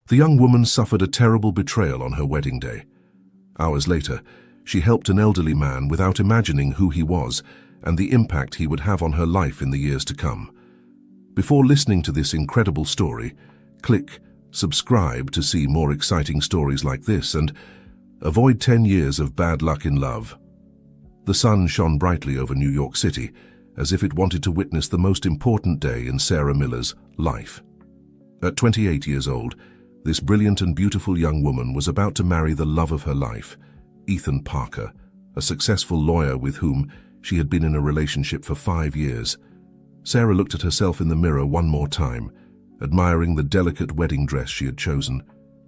The young woman suffered a terrible betrayal on her wedding day. Hours later, she helped an elderly man without imagining who he was and the impact he would have on her life in the years to come. Before listening to this incredible story, click subscribe to see more exciting stories like this and avoid 10 years of bad luck in love. The sun shone brightly over New York City, as if it wanted to witness the most important day in Sarah Miller's life. At 28 years old, this brilliant and beautiful young woman was about to marry the love of her life, Ethan Parker, a successful lawyer with whom she had been in a relationship for 5 years. Sarah looked at herself in the mirror one more time, admiring the delicate wedding dress she had chosen.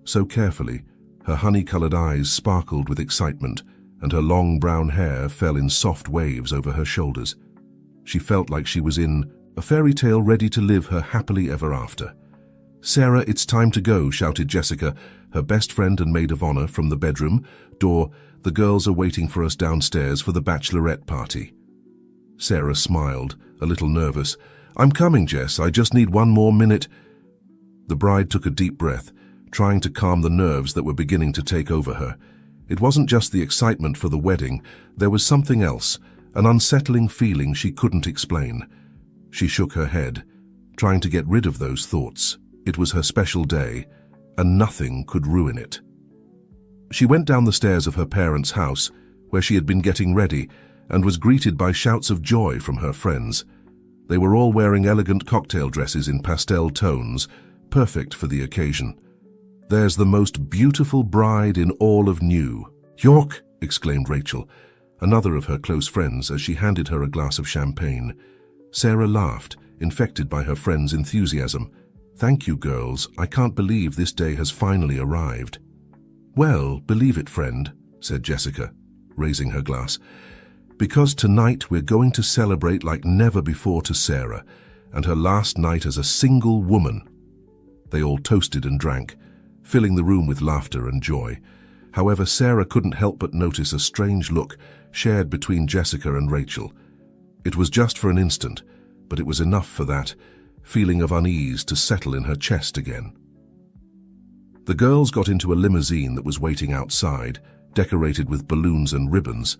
So carefully, her honey-colored eyes sparkled with excitement, and her long brown hair fell in soft waves over her shoulders. She felt like she was in a fairy tale ready to live her happily ever after. "Sarah, it's time to go," shouted Jessica, her best friend and maid of honor, from the bedroom door. "The girls are waiting for us downstairs for the bachelorette party." Sarah smiled, a little nervous. "I'm coming, Jess. I just need one more minute." The bride took a deep breath, trying to calm the nerves that were beginning to take over her. It wasn't just the excitement for the wedding. There was something else, an unsettling feeling she couldn't explain. She shook her head, trying to get rid of those thoughts. It was her special day, and nothing could ruin it. She went down the stairs of her parents' house, where she had been getting ready, and was greeted by shouts of joy from her friends. They were all wearing elegant cocktail dresses in pastel tones, perfect for the occasion. "There's the most beautiful bride in all of New York," exclaimed Rachel, another of her close friends, as she handed her a glass of champagne. Sarah laughed, infected by her friend's enthusiasm. "Thank you, girls. I can't believe this day has finally arrived." "Well, believe it, friend," said Jessica, raising her glass, "because tonight we're going to celebrate like never before to Sarah and her last night as a single woman." They all toasted and drank, filling the room with laughter and joy. However, Sarah couldn't help but notice a strange look shared between Jessica and Rachel. It was just for an instant, but it was enough for that feeling of unease to settle in her chest again. The girls got into a limousine that was waiting outside, decorated with balloons and ribbons.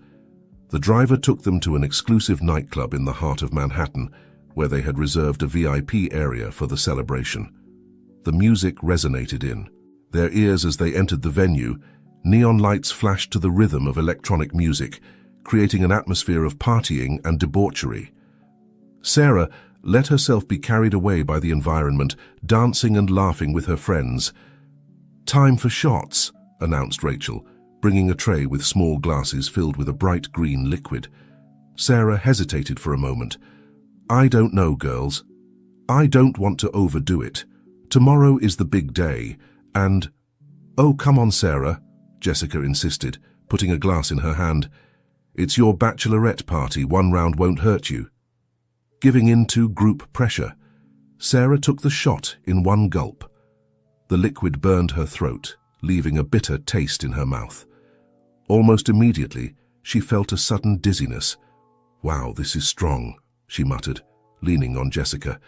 The driver took them to an exclusive nightclub in the heart of Manhattan, where they had reserved a VIP area for the celebration. The music resonated in their ears as they entered the venue. Neon lights flashed to the rhythm of electronic music, creating an atmosphere of partying and debauchery. Sarah let herself be carried away by the environment, dancing and laughing with her friends. "Time for shots," announced Rachel, bringing a tray with small glasses filled with a bright green liquid. Sarah hesitated for a moment. "I don't know, girls. I don't want to overdo it. Tomorrow is the big day, and—" "Oh, come on, Sarah," Jessica insisted, putting a glass in her hand. "It's your bachelorette party. One round won't hurt you." Giving in to group pressure, Sarah took the shot in one gulp. The liquid burned her throat, leaving a bitter taste in her mouth. Almost immediately, she felt a sudden dizziness. "Wow, this is strong," she muttered, leaning on Jessica.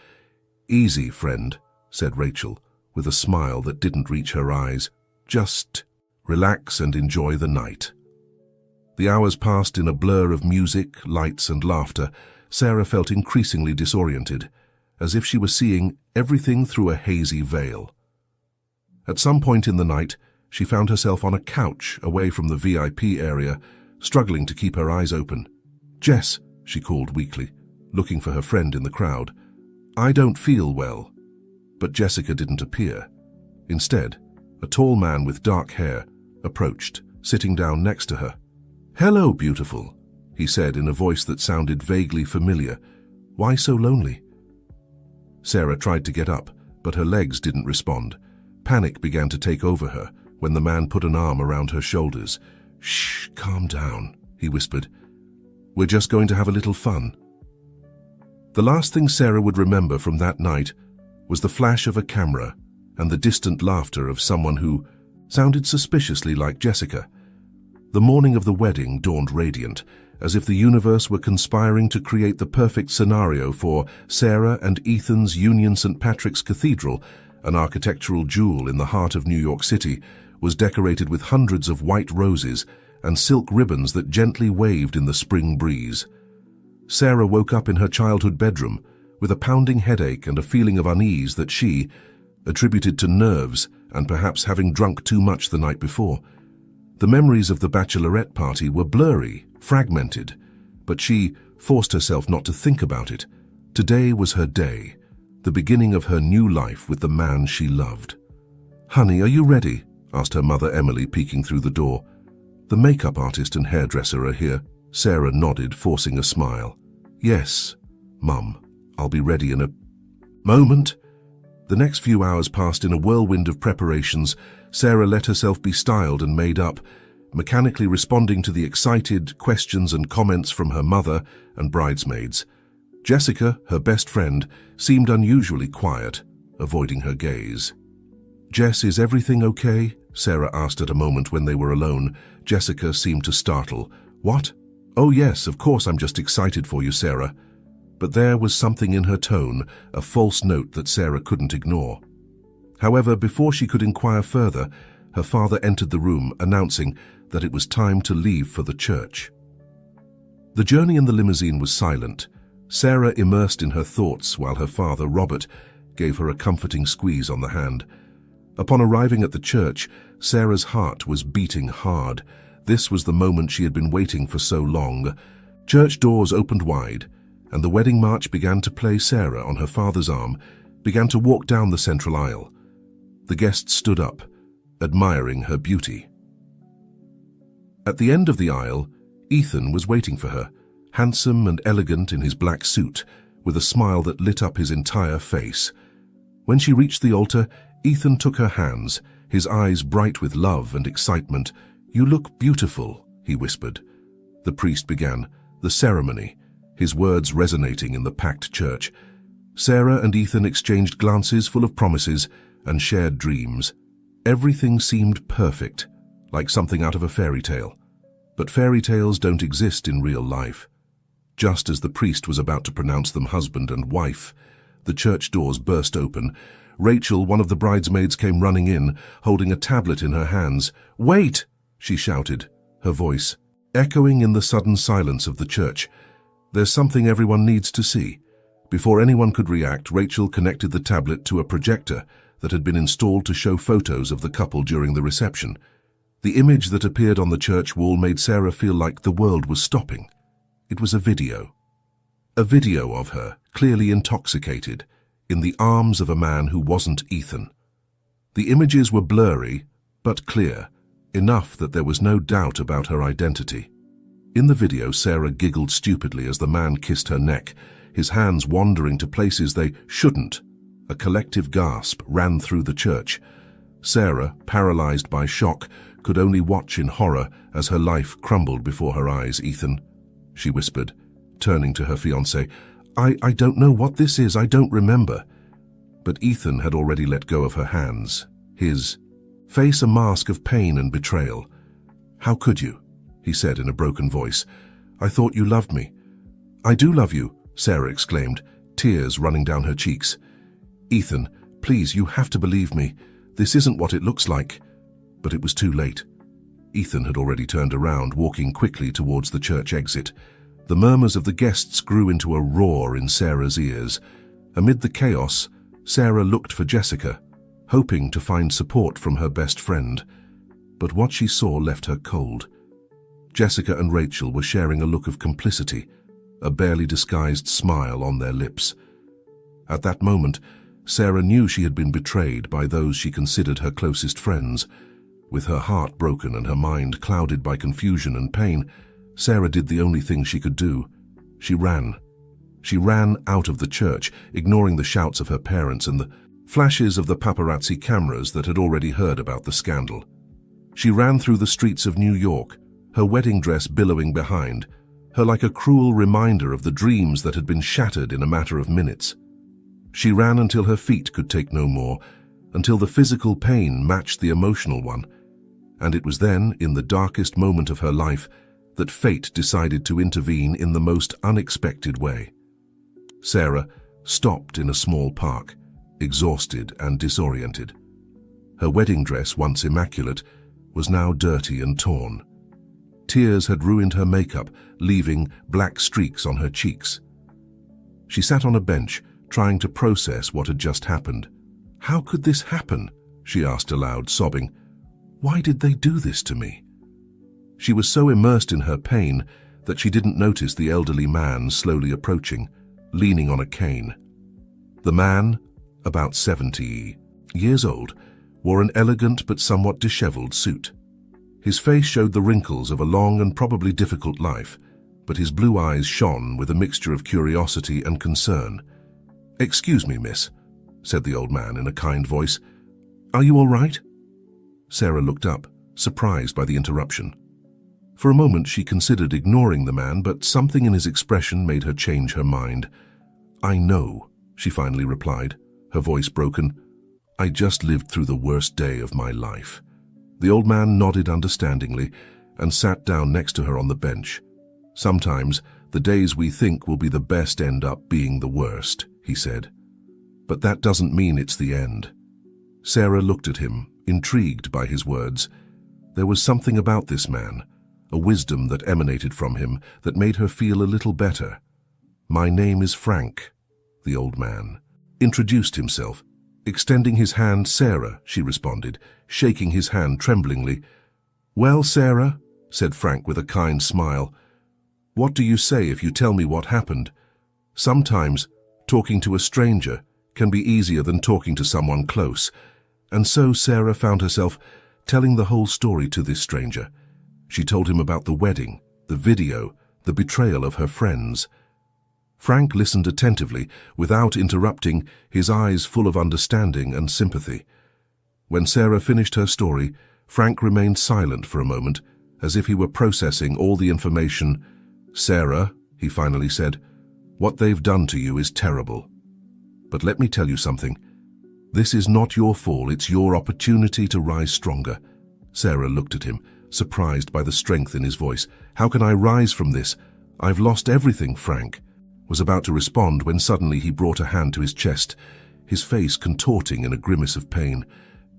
"Easy, friend," said Rachel, with a smile that didn't reach her eyes. "Just relax and enjoy the night." The hours passed in a blur of music, lights, and laughter. Sarah felt increasingly disoriented, as if she was seeing everything through a hazy veil. At some point in the night, she found herself on a couch away from the VIP area, struggling to keep her eyes open. "Jess," she called weakly, looking for her friend in the crowd. "I don't feel well." But Jessica didn't appear. Instead, a tall man with dark hair approached, sitting down next to her. "Hello, beautiful," he said in a voice that sounded vaguely familiar. "Why so lonely?" Sarah tried to get up, but her legs didn't respond. Panic began to take over her when the man put an arm around her shoulders. "Shh, calm down," he whispered. "We're just going to have a little fun." The last thing Sarah would remember from that night was the flash of a camera and the distant laughter of someone who sounded suspiciously like Jessica. The morning of the wedding dawned radiant, as if the universe were conspiring to create the perfect scenario for Sarah and Ethan's Union St. Patrick's Cathedral an architectural jewel in the heart of New York City, was decorated with hundreds of white roses and silk ribbons that gently waved in the spring breeze. Sarah woke up in her childhood bedroom with a pounding headache and a feeling of unease that she attributed to nerves and perhaps having drunk too much the night before. The memories of the bachelorette party were blurry, fragmented, but she forced herself not to think about it. Today was her day, the beginning of her new life with the man she loved. "Honey, are you ready?" asked her mother Emily, peeking through the door. "The makeup artist and hairdresser are here." Sarah nodded, forcing a smile. "Yes, Mum, I'll be ready in a moment." The next few hours passed in a whirlwind of preparations. Sarah let herself be styled and made up, mechanically responding to the excited questions and comments from her mother and bridesmaids. Jessica, her best friend, seemed unusually quiet, avoiding her gaze. "Jess, is everything okay?" Sarah asked at a moment when they were alone. Jessica seemed to startle. "What? Oh yes, of course, I'm just excited for you, Sarah." But there was something in her tone, a false note that Sarah couldn't ignore. However, before she could inquire further, her father entered the room, announcing that it was time to leave for the church. The journey in the limousine was silent, Sarah immersed in her thoughts while her father, Robert, gave her a comforting squeeze on the hand. Upon arriving at the church, Sarah's heart was beating hard. This was the moment she had been waiting for so long. Church doors opened wide, and the wedding march began to play. Sarah, on her father's arm, began to walk down the central aisle. The guests stood up, admiring her beauty. At the end of the aisle, Ethan was waiting for her, handsome and elegant in his black suit, with a smile that lit up his entire face. When she reached the altar, Ethan took her hands, his eyes bright with love and excitement. "You look beautiful," he whispered. The priest began the ceremony, his words resonating in the packed church. Sarah and Ethan exchanged glances full of promises and shared dreams. Everything seemed perfect, like something out of a fairy tale. But fairy tales don't exist in real life. Just as the priest was about to pronounce them husband and wife, the church doors burst open. Rachel, one of the bridesmaids, came running in, holding a tablet in her hands. "Wait!" she shouted, her voice echoing in the sudden silence of the church. "There's something everyone needs to see." Before anyone could react, Rachel connected the tablet to a projector that had been installed to show photos of the couple during the reception. The image that appeared on the church wall made Sarah feel like the world was stopping. It was a video. A video of her, clearly intoxicated, in the arms of a man who wasn't Ethan. The images were blurry, but clear, enough that there was no doubt about her identity. In the video, Sarah giggled stupidly as the man kissed her neck, his hands wandering to places they shouldn't. A collective gasp ran through the church. Sarah, paralyzed by shock, could only watch in horror as her life crumbled before her eyes. "Ethan," she whispered, turning to her fiancé, I don't know what this is, I don't remember." But Ethan had already let go of her hands, his face a mask of pain and betrayal. "How could you?" he said in a broken voice. "I thought you loved me." "I do love you," Sarah exclaimed, tears running down her cheeks. "Ethan, please, you have to believe me. This isn't what it looks like." But it was too late. Ethan had already turned around, walking quickly towards the church exit. The murmurs of the guests grew into a roar in Sarah's ears. Amid the chaos, Sarah looked for Jessica, hoping to find support from her best friend. But what she saw left her cold. Jessica and Rachel were sharing a look of complicity, a barely disguised smile on their lips. At that moment, Sarah knew she had been betrayed by those she considered her closest friends. With her heart broken and her mind clouded by confusion and pain, Sarah did the only thing she could do. She ran. She ran out of the church, ignoring the shouts of her parents and the flashes of the paparazzi cameras that had already heard about the scandal. She ran through the streets of New York, her wedding dress billowing behind, her like a cruel reminder of the dreams that had been shattered in a matter of minutes. She ran until her feet could take no more, until the physical pain matched the emotional one. And it was then, in the darkest moment of her life, that fate decided to intervene in the most unexpected way. Sarah stopped in a small park, exhausted and disoriented. Her wedding dress, once immaculate, was now dirty and torn. Tears had ruined her makeup, leaving black streaks on her cheeks. She sat on a bench, trying to process what had just happened. "How could this happen?" she asked aloud, sobbing. "Why did they do this to me?" She was so immersed in her pain that she didn't notice the elderly man slowly approaching, leaning on a cane. The man, about 70 years old, wore an elegant but somewhat disheveled suit. His face showed the wrinkles of a long and probably difficult life, but his blue eyes shone with a mixture of curiosity and concern. "Excuse me, miss," said the old man in a kind voice. "Are you all right?" Sarah looked up, surprised by the interruption. For a moment she considered ignoring the man, but something in his expression made her change her mind. "I know," she finally replied, her voice broken. "I just lived through the worst day of my life." The old man nodded understandingly and sat down next to her on the bench. "Sometimes the days we think will be the best end up being the worst," he said. "But that doesn't mean it's the end." Sarah looked at him, intrigued by his words. There was something about this man, a wisdom that emanated from him that made her feel a little better. "My name is Frank," the old man introduced himself. Extending his hand, "Sarah," she responded, shaking his hand tremblingly. "Well, Sarah," said Frank with a kind smile, "what do you say if you tell me what happened? Sometimes talking to a stranger can be easier than talking to someone close." And so Sarah found herself telling the whole story to this stranger. She told him about the wedding, the video, the betrayal of her friends. Frank listened attentively, without interrupting, his eyes full of understanding and sympathy. When Sarah finished her story, Frank remained silent for a moment, as if he were processing all the information. "Sarah," he finally said, "what they've done to you is terrible. But let me tell you something. This is not your fall, it's your opportunity to rise stronger." Sarah looked at him, surprised by the strength in his voice. "How can I rise from this? I've lost everything," Frank was about to respond when suddenly he brought a hand to his chest, his face contorting in a grimace of pain.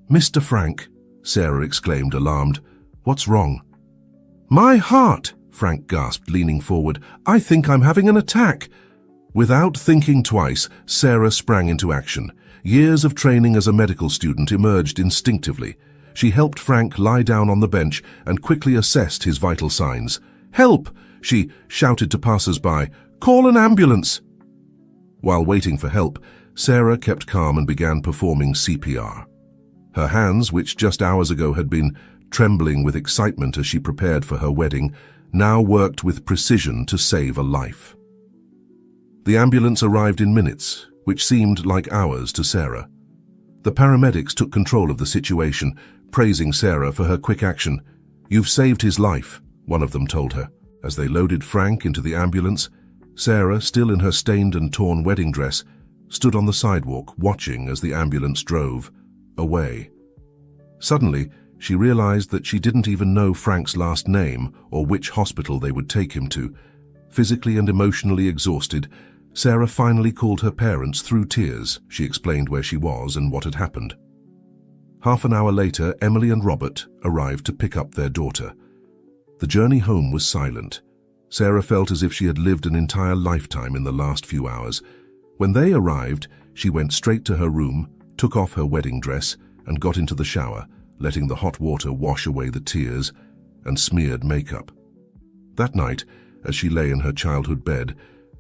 "Mr. Frank," Sarah exclaimed, alarmed. "What's wrong?" "My heart!" Frank gasped, leaning forward. "I think I'm having an attack." Without thinking twice, Sarah sprang into action. Years of training as a medical student emerged instinctively. She helped Frank lie down on the bench and quickly assessed his vital signs. "Help!" she shouted to passers-by. "Call an ambulance!" While waiting for help, Sarah kept calm and began performing CPR. Her hands, which just hours ago had been trembling with excitement as she prepared for her wedding, now worked with precision to save a life. The ambulance arrived in minutes, which seemed like hours to Sarah. The paramedics took control of the situation, praising Sarah for her quick action. "You've saved his life," one of them told her. As they loaded Frank into the ambulance, Sarah, still in her stained and torn wedding dress, stood on the sidewalk watching as the ambulance drove away. Suddenly, she realized that she didn't even know Frank's last name or which hospital they would take him to. Physically and emotionally exhausted, Sarah finally called her parents. Through tears, she explained where she was and what had happened. Half an hour later, Emily and Robert arrived to pick up their daughter. The journey home was silent. Sarah felt as if she had lived an entire lifetime in the last few hours. When they arrived, she went straight to her room, took off her wedding dress, and got into the shower, letting the hot water wash away the tears and smeared makeup. That night, as she lay in her childhood bed,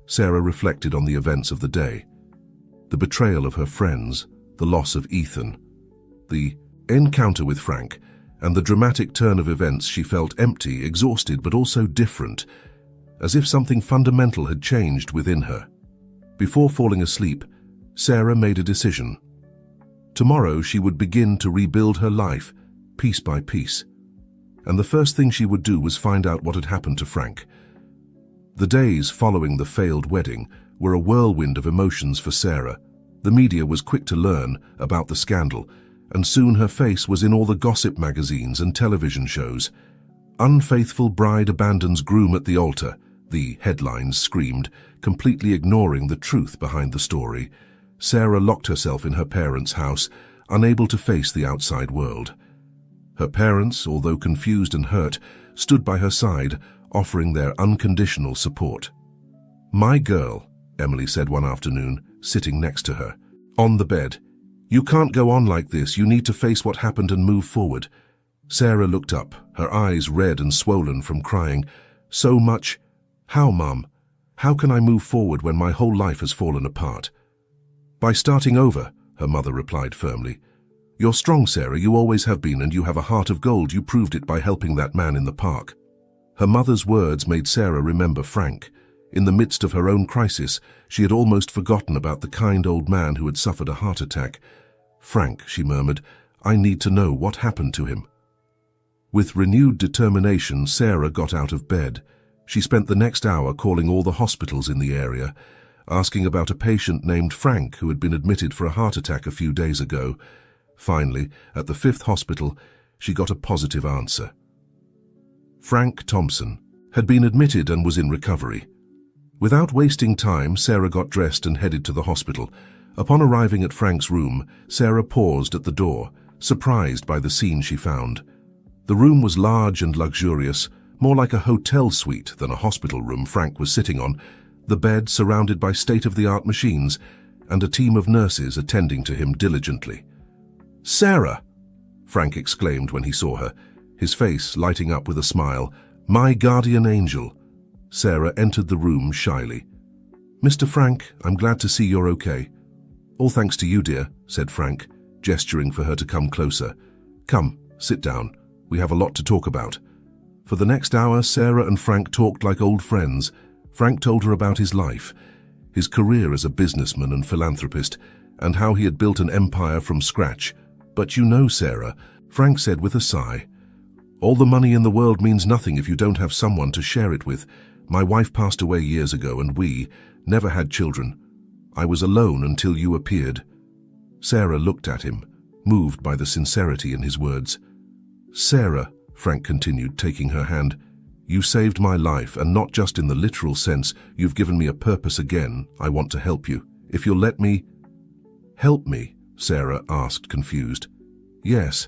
Sarah reflected on the events of the day. The betrayal of her friends, the loss of Ethan, the encounter with Frank, and the dramatic turn of events. She felt empty, exhausted, but also different, as if something fundamental had changed within her. Before falling asleep, Sarah made a decision. Tomorrow she would begin to rebuild her life, piece by piece. And the first thing she would do was find out what had happened to Frank. The days following the failed wedding were a whirlwind of emotions for Sarah. The media was quick to learn about the scandal, and soon her face was in all the gossip magazines and television shows. "Unfaithful bride abandons groom at the altar," the headlines screamed, completely ignoring the truth behind the story. Sarah locked herself in her parents' house, unable to face the outside world. Her parents, although confused and hurt, stood by her side, offering their unconditional support. "My girl," Emily said one afternoon, sitting next to her, on the bed. "You can't go on like this. You need to face what happened and move forward." Sarah looked up, her eyes red and swollen from crying. "So much. How, Mum? How can I move forward when my whole life has fallen apart?" "By starting over," her mother replied firmly. "You're strong, Sarah, you always have been, and you have a heart of gold. You proved it by helping that man in the park." Her mother's words made Sarah remember Frank. In the midst of her own crisis, she had almost forgotten about the kind old man who had suffered a heart attack. "Frank," she murmured, "I need to know what happened to him." With renewed determination, Sarah got out of bed. She spent the next hour calling all the hospitals in the area, asking about a patient named Frank who had been admitted for a heart attack a few days ago. Finally, at the 5th hospital, she got a positive answer. Frank Thompson had been admitted and was in recovery. Without wasting time, Sarah got dressed and headed to the hospital. Upon arriving at Frank's room, Sarah paused at the door, surprised by the scene she found. The room was large and luxurious, more like a hotel suite than a hospital room Frank was sitting on, the bed surrounded by state-of-the-art machines, and a team of nurses attending to him diligently. "Sarah!" Frank exclaimed when he saw her, his face lighting up with a smile. "My guardian angel." Sarah entered the room shyly. "Mr. Frank, I'm glad to see you're okay." "All thanks to you, dear," said Frank, gesturing for her to come closer. "Come, sit down. We have a lot to talk about." For the next hour, Sarah and Frank talked like old friends. Frank told her about his life, his career as a businessman and philanthropist, and how he had built an empire from scratch. "But you know, Sarah," Frank said with a sigh, "all the money in the world means nothing if you don't have someone to share it with. My wife passed away years ago and we never had children. I was alone until you appeared." Sarah looked at him, moved by the sincerity in his words. "Sarah," Frank continued, taking her hand, "you saved my life, and not just in the literal sense. You've given me a purpose again. I want to help you. If you'll let me—" "Help me?" Sarah asked, confused. "Yes,"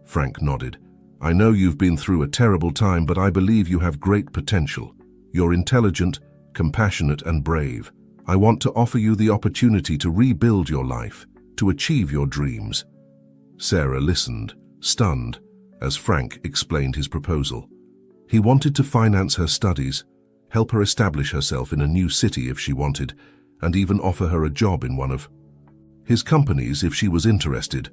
Frank nodded. "I know you've been through a terrible time, but I believe you have great potential. You're intelligent, compassionate, and brave. I want to offer you the opportunity to rebuild your life, to achieve your dreams." Sarah listened, stunned, as Frank explained his proposal. He wanted to finance her studies, help her establish herself in a new city if she wanted, and even offer her a job in one of his companies if she was interested.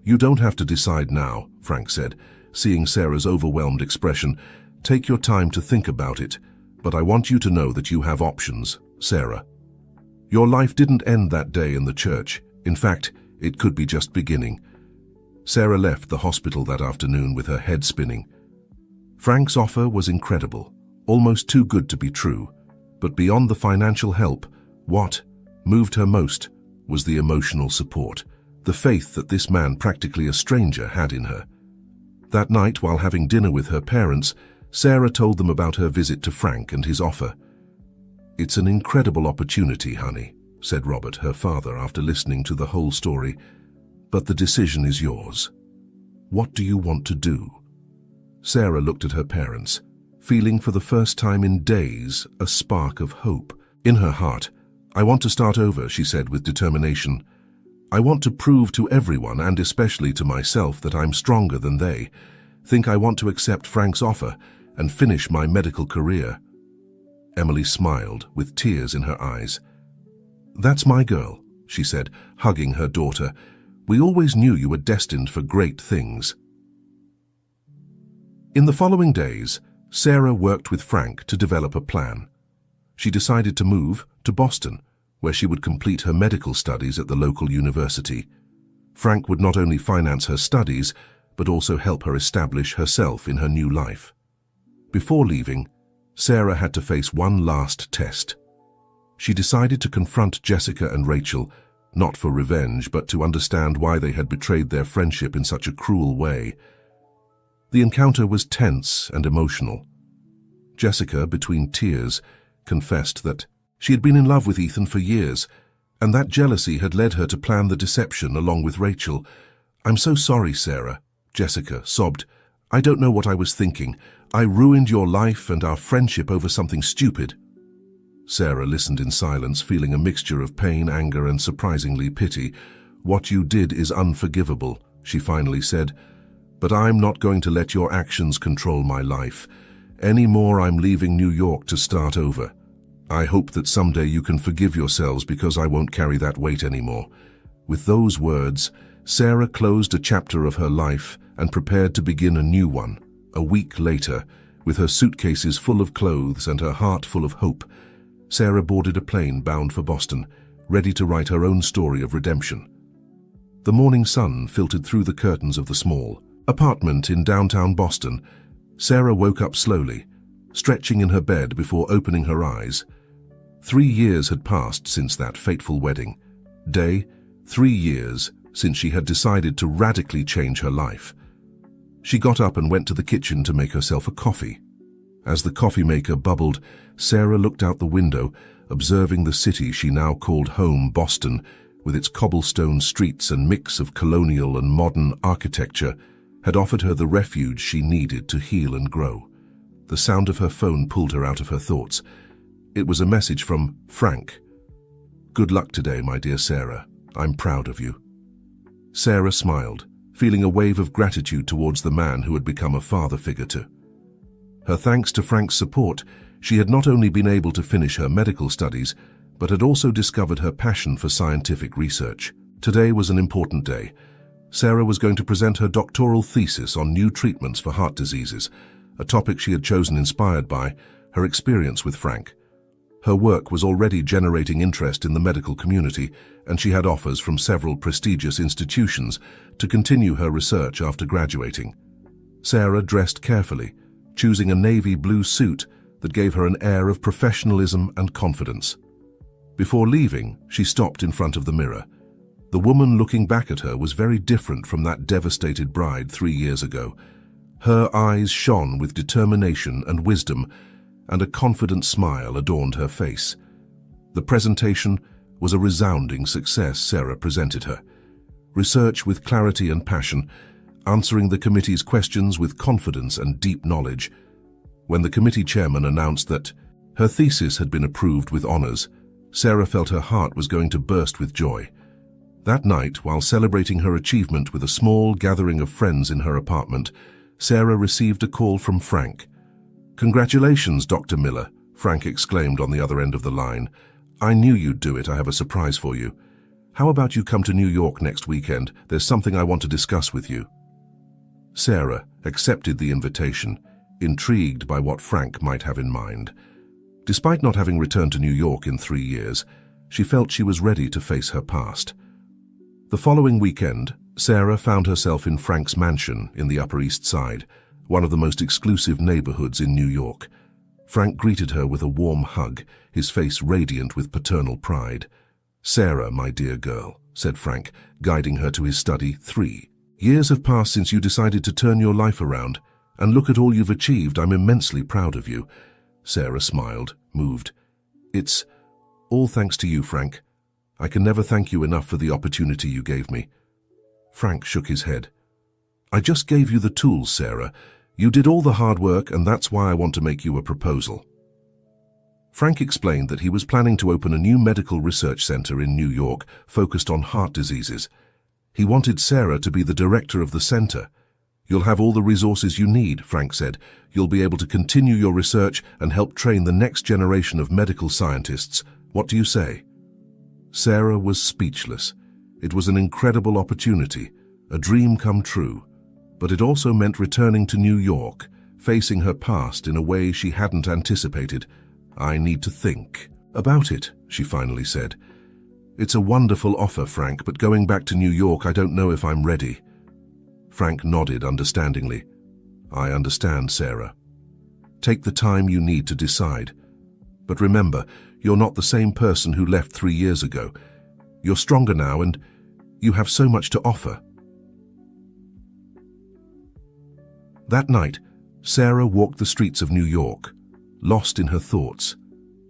"You don't have to decide now," Frank said, seeing Sarah's overwhelmed expression. "Take your time to think about it, but I want you to know that you have options, Sarah. Your life didn't end that day in the church. In fact, it could be just beginning." Sarah left the hospital that afternoon with her head spinning. Frank's offer was incredible, almost too good to be true. But beyond the financial help, what moved her most was the emotional support, the faith that this man, practically a stranger, had in her. That night, while having dinner with her parents, Sarah told them about her visit to Frank and his offer. "It's an incredible opportunity, honey," said Robert, her father, after listening to the whole story. "But the decision is yours. What do you want to do?" Sarah looked at her parents, feeling for the first time in days a spark of hope. In her heart, "I want to start over," she said with determination. "I want to prove to everyone, and especially to myself, that I'm stronger than they. I want to accept Frank's offer and finish my medical career." Emily smiled, with tears in her eyes. "That's my girl," she said, hugging her daughter. "We always knew you were destined for great things." In the following days, Sarah worked with Frank to develop a plan. She decided to move to Boston, where she would complete her medical studies at the local university. Frank would not only finance her studies, but also help her establish herself in her new life. Before leaving, Sarah had to face one last test. She decided to confront Jessica and Rachel, not for revenge, but to understand why they had betrayed their friendship in such a cruel way. The encounter was tense and emotional. Jessica, between tears, confessed that she had been in love with Ethan for years, And that jealousy had led her to plan the deception along with Rachel. "I'm so sorry, Sarah," Jessica sobbed. "I don't know what I was thinking. I ruined your life and our friendship over something stupid." Sarah listened in silence, feeling a mixture of pain, anger, and surprisingly pity. "What you did is unforgivable," she finally said. "But I'm not going to let your actions control my life. Any more, I'm leaving New York to start over. I hope that someday you can forgive yourselves because I won't carry that weight anymore." With those words, Sarah closed a chapter of her life and prepared to begin a new one. A week later, with her suitcases full of clothes and her heart full of hope, Sarah boarded a plane bound for Boston, ready to write her own story of redemption. The morning sun filtered through the curtains of the small apartment in downtown Boston. Sarah woke up slowly, stretching in her bed before opening her eyes. 3 years had passed since that fateful wedding day, 3 years since she had decided to radically change her life. She got up and went to the kitchen to make herself a coffee. As the coffee maker bubbled, Sarah looked out the window, observing the city she now called home, Boston, with its cobblestone streets and mix of colonial and modern architecture, had offered her the refuge she needed to heal and grow. The sound of her phone pulled her out of her thoughts. It was a message from Frank. "Good luck today, my dear Sarah. I'm proud of you." Sarah smiled, feeling a wave of gratitude towards the man who had become a father figure to her. Thanks to Frank's support, she had not only been able to finish her medical studies, but had also discovered her passion for scientific research. Today was an important day. Sarah was going to present her doctoral thesis on new treatments for heart diseases, a topic she had chosen inspired by her experience with Frank. Her work was already generating interest in the medical community, and she had offers from several prestigious institutions to continue her research after graduating. Sarah dressed carefully, choosing a navy blue suit that gave her an air of professionalism and confidence. Before leaving, she stopped in front of the mirror. The woman looking back at her was very different from that devastated bride 3 years ago. Her eyes shone with determination and wisdom, and a confident smile adorned her face. The presentation was a resounding success. Sarah presented her research with clarity and passion, answering the committee's questions with confidence and deep knowledge. When the committee chairman announced that her thesis had been approved with honors, Sarah felt her heart was going to burst with joy. That night, while celebrating her achievement with a small gathering of friends in her apartment, Sarah received a call from Frank. "Congratulations, Dr. Miller," Frank exclaimed on the other end of the line. "I knew you'd do it. I have a surprise for you. How about you come to New York next weekend? There's something I want to discuss with you." Sarah accepted the invitation, intrigued by what Frank might have in mind. Despite not having returned to New York in 3 years, she felt she was ready to face her past. The following weekend, Sarah found herself in Frank's mansion in the Upper East Side, one of the most exclusive neighborhoods in New York. Frank greeted her with a warm hug, his face radiant with paternal pride. "Sarah, my dear girl," said Frank, guiding her to his study. 3 years have passed since you decided to turn your life around, and look at all you've achieved. I'm immensely proud of you." Sarah smiled, moved. "It's all thanks to you, Frank. I can never thank you enough for the opportunity you gave me." Frank shook his head. "I just gave you the tools, Sarah. You did all the hard work, and that's why I want to make you a proposal." Frank explained that he was planning to open a new medical research center in New York focused on heart diseases. He wanted Sarah to be the director of the center. "You'll have all the resources you need," Frank said. "You'll be able to continue your research and help train the next generation of medical scientists. What do you say?" Sarah was speechless. It was an incredible opportunity, a dream come true. But it also meant returning to New York, facing her past in a way she hadn't anticipated. "I need to think about it," she finally said. "It's a wonderful offer, Frank, but going back to New York, I don't know if I'm ready." Frank nodded understandingly. "I understand, Sarah. Take the time you need to decide. But remember, you're not the same person who left 3 years ago. You're stronger now, and you have so much to offer." That night, Sarah walked the streets of New York, lost in her thoughts.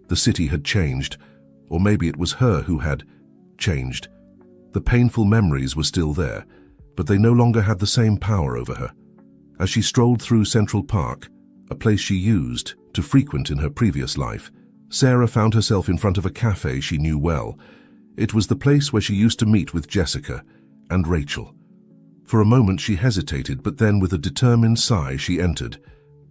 The city had changed, or maybe it was her who had. changed. The painful memories were still there, but they no longer had the same power over her. As she strolled through Central Park, a place she used to frequent in her previous life, Sarah found herself in front of a cafe she knew well. It was the place where she used to meet with Jessica and Rachel. For a moment she hesitated, but then with a determined sigh she entered.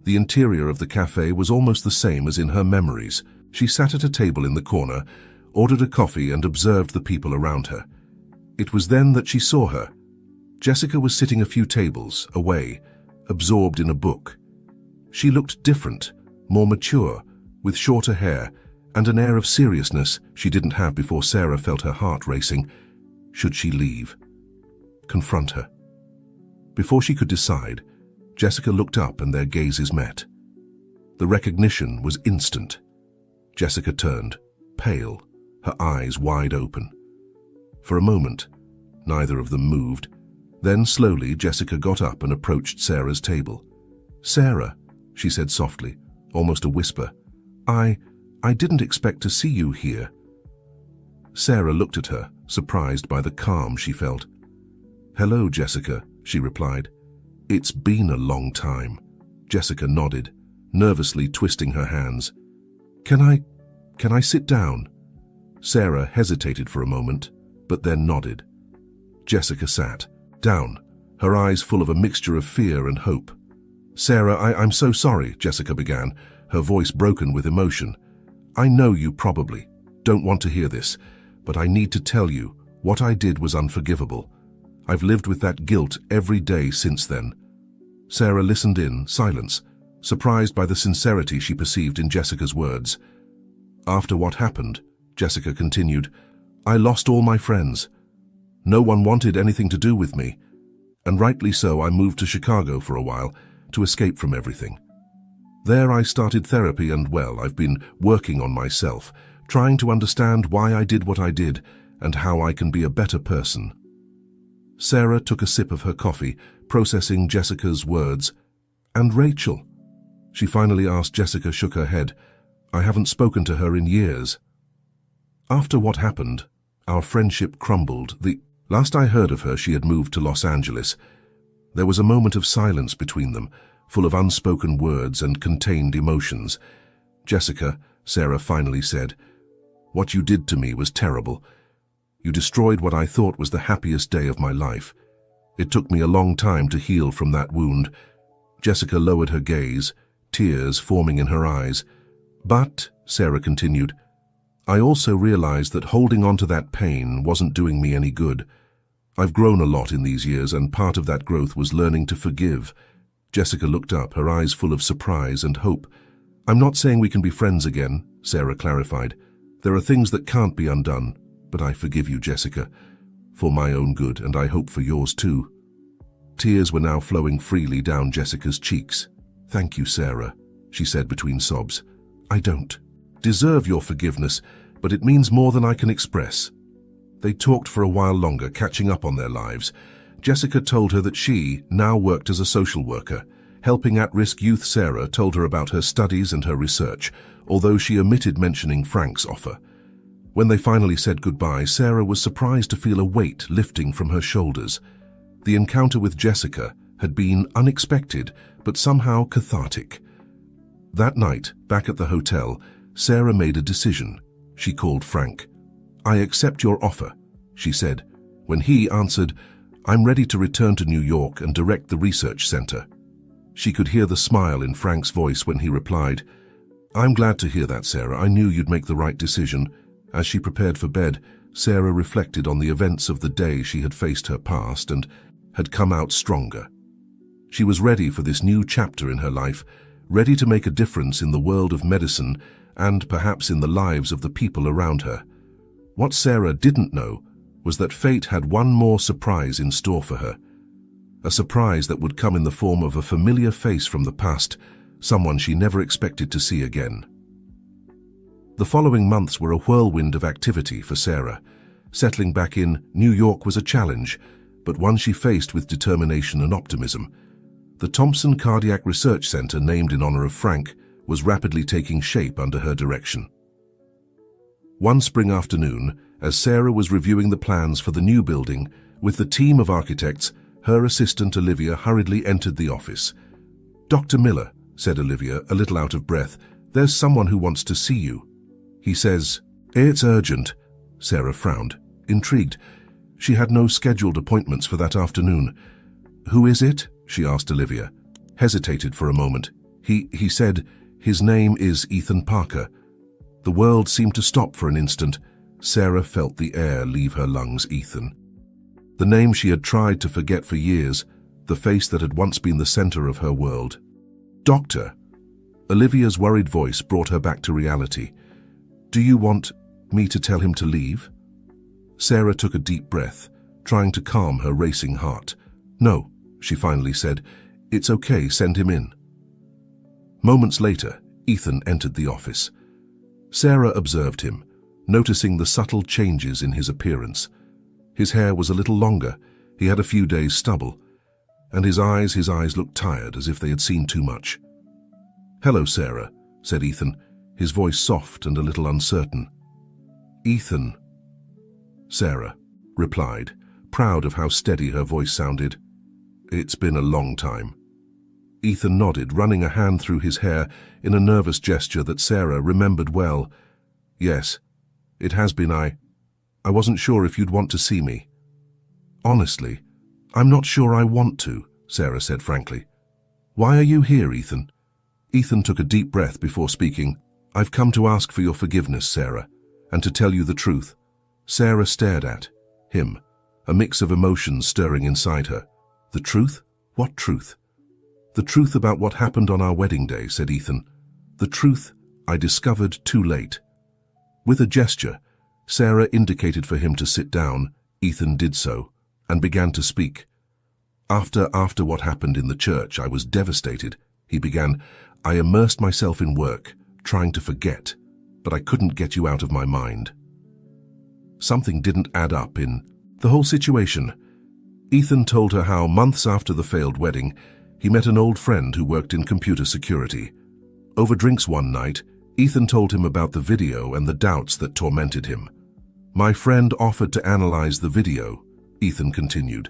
The interior of the cafe was almost the same as in her memories. She sat at a table in the corner, ordered a coffee and observed the people around her. It was then that she saw her. Jessica was sitting a few tables away, absorbed in a book. She looked different, more mature, with shorter hair and an air of seriousness she didn't have before. Sarah felt her heart racing. Should she leave? Confront her? Before she could decide, Jessica looked up and their gazes met. The recognition was instant. Jessica turned, pale, her eyes wide open. For a moment, neither of them moved. Then slowly Jessica got up and approached Sarah's table. "Sarah," she said softly, almost a whisper, I didn't expect to see you here." Sarah looked at her, surprised by the calm she felt. "Hello, Jessica," she replied. "It's been a long time." Jessica nodded, nervously twisting her hands. Can I sit down?" Sarah hesitated for a moment, but then nodded. Jessica sat down, her eyes full of a mixture of fear and hope. "Sarah, I'm so sorry," Jessica began, her voice broken with emotion. "I know you probably don't want to hear this, but I need to tell you, what I did was unforgivable. I've lived with that guilt every day since then." Sarah listened in silence, surprised by the sincerity she perceived in Jessica's words. "After what happened," Jessica continued, "I lost all my friends. No one wanted anything to do with me, and rightly so. I moved to Chicago for a while to escape from everything. There I started therapy and, well, I've been working on myself, trying to understand why I did what I did and how I can be a better person." Sarah took a sip of her coffee, processing Jessica's words. "And Rachel?" She finally asked. Jessica shook her head. "I haven't spoken to her in years. After what happened, our friendship crumbled. The last I heard of her, she had moved to Los Angeles. There was a moment of silence between them, full of unspoken words and contained emotions. "Jessica," Sarah finally said, "what you did to me was terrible. You destroyed what I thought was the happiest day of my life. It took me a long time to heal from that wound." Jessica lowered her gaze, tears forming in her eyes. "But," Sarah continued, "I also realized that holding on to that pain wasn't doing me any good. I've grown a lot in these years, and part of that growth was learning to forgive." Jessica looked up, her eyes full of surprise and hope. "I'm not saying we can be friends again," Sarah clarified. "There are things that can't be undone, but I forgive you, Jessica, for my own good, and I hope for yours too." Tears were now flowing freely down Jessica's cheeks. "Thank you, Sarah," she said between sobs. "I don't deserve your forgiveness, but it means more than I can express." They talked for a while longer, catching up on their lives. Jessica told her that she now worked as a social worker, helping at-risk youth. Sarah told her about her studies and her research, although she omitted mentioning Frank's offer. When they finally said goodbye, Sarah was surprised to feel a weight lifting from her shoulders. The encounter with Jessica had been unexpected, but somehow cathartic. That night, back at the hotel, Sarah made a decision. She called Frank. "I accept your offer," she said. When he answered, "I'm ready to return to New York and direct the research center." She could hear the smile in Frank's voice when he replied, "I'm glad to hear that, Sarah. I knew you'd make the right decision." As she prepared for bed, Sarah reflected on the events of the day. She had faced her past and had come out stronger. She was ready for this new chapter in her life, ready to make a difference in the world of medicine and perhaps in the lives of the people around her. What Sarah didn't know was that fate had one more surprise in store for her. A surprise that would come in the form of a familiar face from the past, someone she never expected to see again. The following months were a whirlwind of activity for Sarah. Settling back in New York was a challenge, but one she faced with determination and optimism. The Thompson Cardiac Research Center, named in honor of Frank, was rapidly taking shape under her direction. One spring afternoon, As Sarah was reviewing the plans for the new building, with the team of architects, her assistant Olivia hurriedly entered the office. "Dr. Miller," said Olivia, a little out of breath, "there's someone who wants to see you." He says, "It's urgent." Sarah frowned, intrigued. She had no scheduled appointments for that afternoon. "Who is it?" she asked Olivia. Hesitated for a moment. He said, "His name is Ethan Parker." The world seemed to stop for an instant. Sarah felt the air leave her lungs. Ethan. The name she had tried to forget for years, the face that had once been the center of her world. "Doctor." Olivia's worried voice brought her back to reality. "Do you want me to tell him to leave?" Sarah took a deep breath, trying to calm her racing heart. "No," she finally said. "It's okay, send him in." Moments later, Ethan entered the office. Sarah observed him, noticing the subtle changes in his appearance. His hair was a little longer, he had a few days' stubble, and his eyes looked tired, as if they had seen too much. "Hello, Sarah," said Ethan, his voice soft and a little uncertain. "Ethan," Sarah replied, proud of how steady her voice sounded. "It's been a long time." Ethan nodded, running a hand through his hair in a nervous gesture that Sarah remembered well. "Yes, it has been. I wasn't sure if you'd want to see me." "Honestly, I'm not sure I want to," Sarah said frankly. "Why are you here, Ethan?" Ethan took a deep breath before speaking. "I've come to ask for your forgiveness, Sarah, and to tell you the truth." Sarah stared at him, a mix of emotions stirring inside her. "The truth? What truth?" "The truth about what happened on our wedding day," said Ethan. "The truth I discovered too late." With a gesture, Sarah indicated for him to sit down. Ethan did so, and began to speak. After what happened in the church, I was devastated," he began. "I immersed myself in work, trying to forget, but I couldn't get you out of my mind." Something didn't add up in the whole situation. Ethan told her how, months after the failed wedding, he met an old friend who worked in computer security. Over drinks one night, Ethan told him about the video and the doubts that tormented him. "My friend offered to analyze the video," Ethan continued.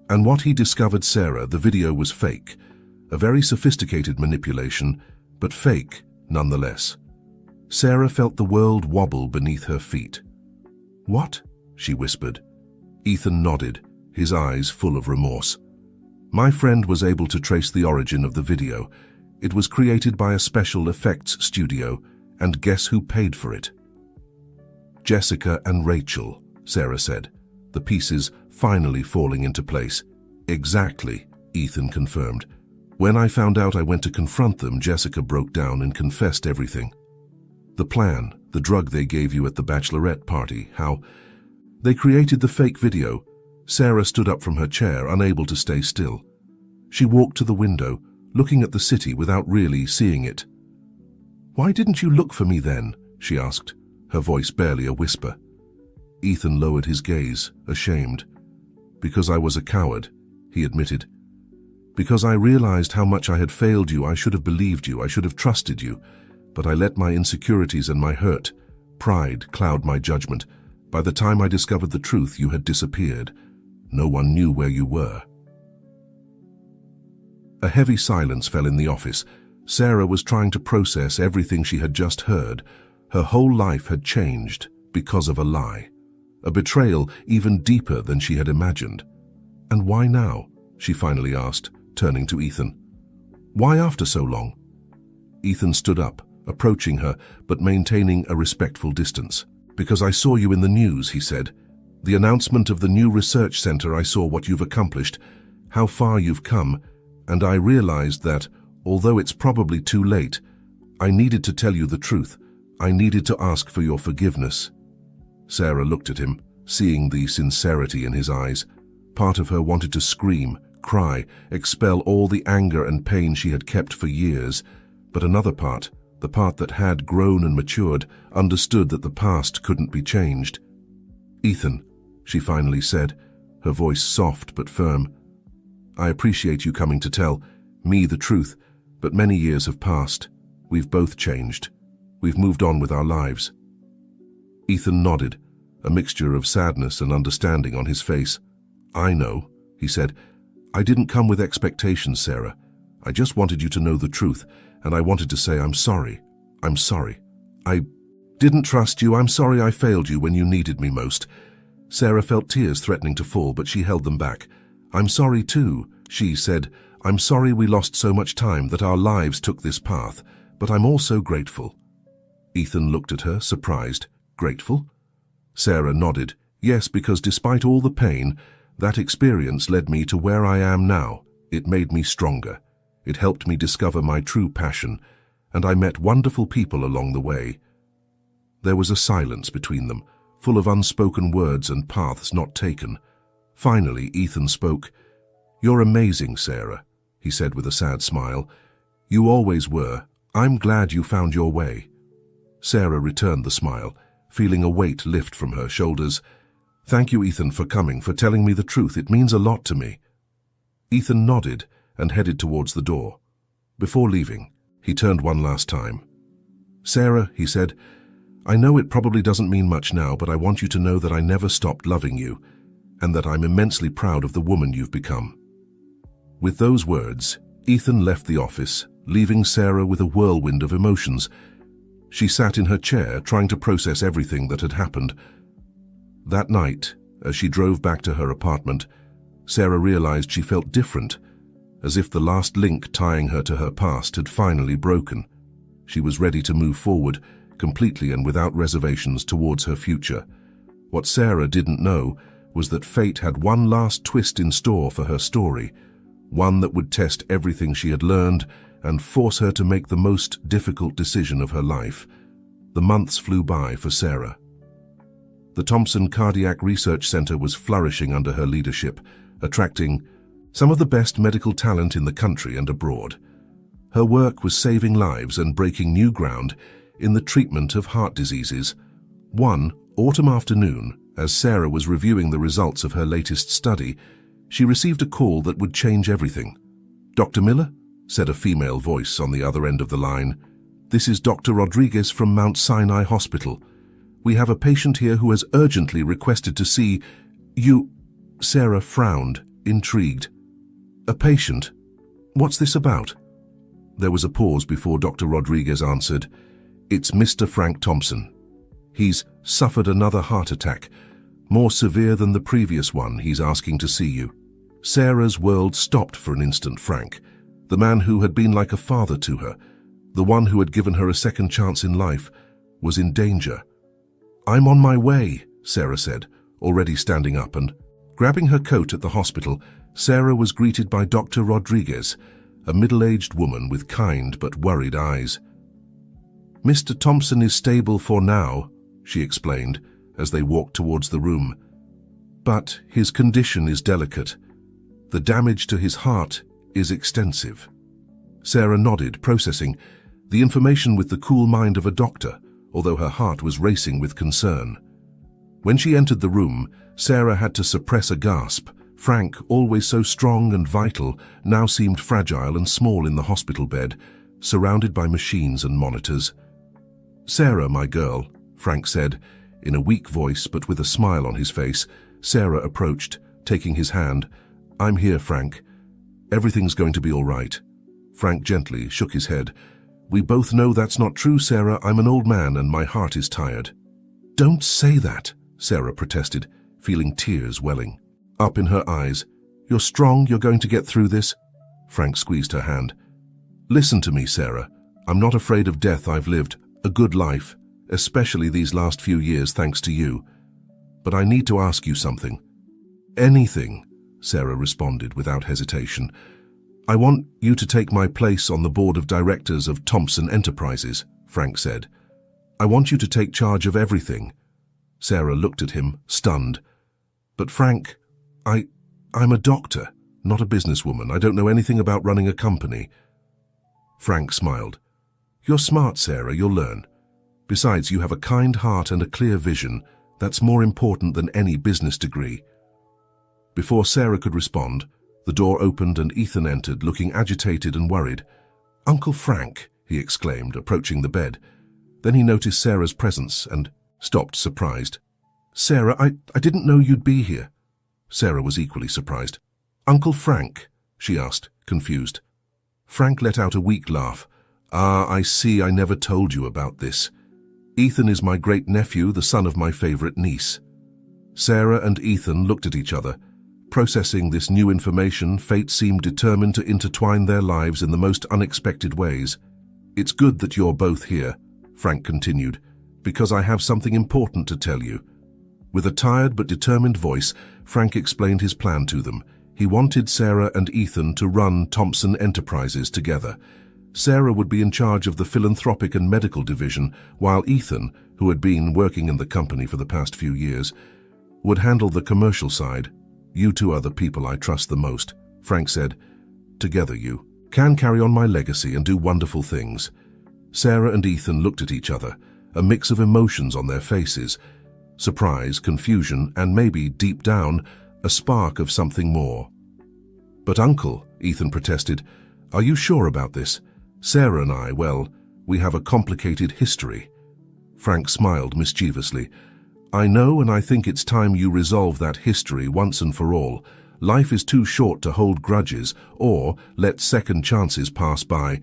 "And what he discovered, Sarah, the video was fake. A very sophisticated manipulation, but fake nonetheless." Sarah felt the world wobble beneath her feet. "What?" she whispered. Ethan nodded, his eyes full of remorse. "My friend was able to trace the origin of the video. It was created by a special effects studio, and guess who paid for it?" "Jessica and Rachel," Sarah said, the pieces finally falling into place. "Exactly," Ethan confirmed. "When I found out, I went to confront them. Jessica broke down and confessed everything. The plan, the drug they gave you at the bachelorette party, how they created the fake video." Sarah stood up from her chair, unable to stay still. She walked to the window, looking at the city without really seeing it. "Why didn't you look for me then?" she asked, her voice barely a whisper. Ethan lowered his gaze, ashamed. "Because I was a coward," he admitted. "Because I realized how much I had failed you. I should have believed you, I should have trusted you, but I let my insecurities and my hurt, pride, cloud my judgment. By the time I discovered the truth, you had disappeared. No one knew where you were." A heavy silence fell in the office. Sarah was trying to process everything she had just heard. Her whole life had changed because of a lie. A betrayal even deeper than she had imagined. "And why now?" she finally asked, turning to Ethan. "Why after so long?" Ethan stood up, approaching her, but maintaining a respectful distance. "Because I saw you in the news," he said. "The announcement of the new research center. I saw what you've accomplished, how far you've come, and I realized that, although it's probably too late, I needed to tell you the truth. I needed to ask for your forgiveness." Sarah looked at him, seeing the sincerity in his eyes. Part of her wanted to scream, cry, expel all the anger and pain she had kept for years, but another part, the part that had grown and matured, understood that the past couldn't be changed. "Ethan," she finally said, her voice soft but firm, "I appreciate you coming to tell me the truth, but many years have passed. We've both changed. We've moved on with our lives." Ethan nodded, a mixture of sadness and understanding on his face. "I know," he said. "I didn't come with expectations, Sarah. I just wanted you to know the truth, and I wanted to say I'm sorry. I'm sorry. I didn't trust you. I'm sorry I failed you when you needed me most." Sarah felt tears threatening to fall, but she held them back. "I'm sorry too," she said. "I'm sorry we lost so much time, that our lives took this path, but I'm also grateful." Ethan looked at her, surprised. "Grateful?" Sarah nodded. "Yes, because despite all the pain, that experience led me to where I am now. It made me stronger. It helped me discover my true passion, and I met wonderful people along the way." There was a silence between them, full of unspoken words and paths not taken. Finally, Ethan spoke. "You're amazing, Sarah," he said with a sad smile. "You always were. I'm glad you found your way." Sarah returned the smile, feeling a weight lift from her shoulders. "Thank you, Ethan, for coming, for telling me the truth. It means a lot to me." Ethan nodded and headed towards the door. Before leaving, he turned one last time. "Sarah," he said, "I know it probably doesn't mean much now, but I want you to know that I never stopped loving you, and that I'm immensely proud of the woman you've become." With those words, Ethan left the office, leaving Sarah with a whirlwind of emotions. She sat in her chair, trying to process everything that had happened. That night, as she drove back to her apartment, Sarah realized she felt different, as if the last link tying her to her past had finally broken. She was ready to move forward, completely and without reservations, towards her future. What Sarah didn't know was that fate had one last twist in store for her story, one that would test everything she had learned and force her to make the most difficult decision of her life. The months flew by for Sarah. The Thompson Cardiac Research Center was flourishing under her leadership, attracting some of the best medical talent in the country and abroad. Her work was saving lives and breaking new ground in the treatment of heart diseases. One autumn afternoon, as Sarah was reviewing the results of her latest study, she received a call that would change everything. "Dr. Miller?" said a female voice on the other end of the line. "This is Dr. Rodriguez from Mount Sinai Hospital. We have a patient here who has urgently requested to see you." Sarah frowned, intrigued. "A patient? What's this about?" There was a pause before Dr. Rodriguez answered. "It's Mr. Frank Thompson. He's suffered another heart attack, more severe than the previous one. He's asking to see you." Sarah's world stopped for an instant. Frank, the man who had been like a father to her, the one who had given her a second chance in life, was in danger. "I'm on my way," Sarah said, already standing up, and grabbing her coat at the hospital, Sarah was greeted by Dr. Rodriguez, a middle-aged woman with kind but worried eyes. "Mr. Thompson is stable for now," she explained as they walked towards the room. "But his condition is delicate. The damage to his heart is extensive." Sarah nodded, processing the information with the cool mind of a doctor, although her heart was racing with concern. When she entered the room, Sarah had to suppress a gasp. Frank, always so strong and vital, now seemed fragile and small in the hospital bed, surrounded by machines and monitors. "Sarah, my girl," Frank said, in a weak voice but with a smile on his face. Sarah approached, taking his hand. "I'm here, Frank. Everything's going to be all right." Frank gently shook his head. "We both know that's not true, Sarah. I'm an old man and my heart is tired." "Don't say that," Sarah protested, feeling tears welling up in her eyes. "You're strong. You're going to get through this." Frank squeezed her hand. "Listen to me, Sarah. I'm not afraid of death. I've lived a good life, especially these last few years thanks to you. But I need to ask you something." "Anything," Sarah responded without hesitation. "I want you to take my place on the board of directors of Thompson Enterprises," Frank said. "I want you to take charge of everything." Sarah looked at him, stunned. "But Frank, I'm a doctor, not a businesswoman. I don't know anything about running a company." Frank smiled. "You're smart, Sarah. You'll learn. Besides, you have a kind heart and a clear vision. That's more important than any business degree." Before Sarah could respond, the door opened and Ethan entered, looking agitated and worried. "Uncle Frank," he exclaimed, approaching the bed. Then he noticed Sarah's presence and stopped, surprised. Sarah, I didn't know you'd be here. Sarah was equally surprised. Uncle Frank? She asked, confused. Frank let out a weak laugh. Ah, I see, I never told you about this. Ethan is my great-nephew, the son of my favorite niece. Sarah and Ethan looked at each other. Processing this new information, fate seemed determined to intertwine their lives in the most unexpected ways. It's good that you're both here, Frank continued, because I have something important to tell you. With a tired but determined voice, Frank explained his plan to them. He wanted Sarah and Ethan to run Thompson Enterprises together. Sarah would be in charge of the philanthropic and medical division, while Ethan, who had been working in the company for the past few years, would handle the commercial side. You two are the people I trust the most, Frank said. Together you can carry on my legacy and do wonderful things. Sarah and Ethan looked at each other, a mix of emotions on their faces. Surprise, confusion, and maybe, deep down, a spark of something more. But Uncle, Ethan protested, are you sure about this? Sarah and I, well, we have a complicated history. Frank smiled mischievously. I know, and I think it's time you resolve that history once and for all. Life is too short to hold grudges or let second chances pass by.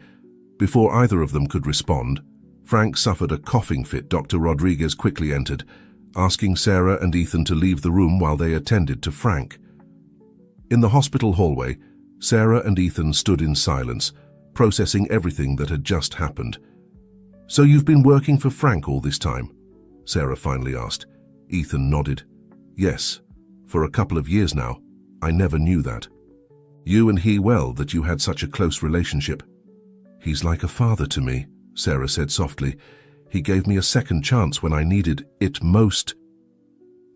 Before either of them could respond, Frank suffered a coughing fit. Dr. Rodriguez quickly entered, asking Sarah and Ethan to leave the room while they attended to Frank. In the hospital hallway, Sarah and Ethan stood in silence, processing everything that had just happened. So you've been working for Frank all this time? Sarah finally asked. Ethan nodded. Yes, for a couple of years now. I never knew that. You and he, well, that you had such a close relationship. He's like a father to me, Sarah said softly. He gave me a second chance when I needed it most.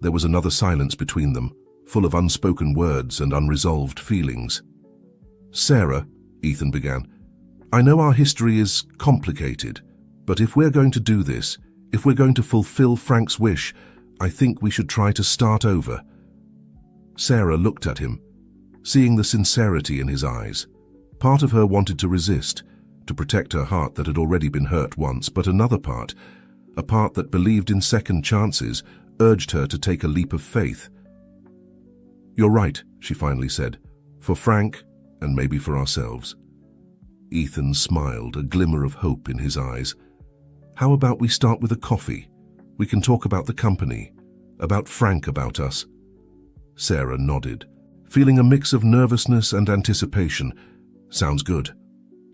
There was another silence between them, full of unspoken words and unresolved feelings. Sarah, Ethan began, I know our history is complicated, but if we're going to do this, if we're going to fulfill Frank's wish, I think we should try to start over. Sarah looked at him, seeing the sincerity in his eyes. Part of her wanted to resist, to protect her heart that had already been hurt once, but another part, a part that believed in second chances, urged her to take a leap of faith. You're right, she finally said, for Frank and maybe for ourselves. Ethan smiled, a glimmer of hope in his eyes. How about we start with a coffee? We can talk about the company, about Frank, about us. Sarah nodded, feeling a mix of nervousness and anticipation. Sounds good.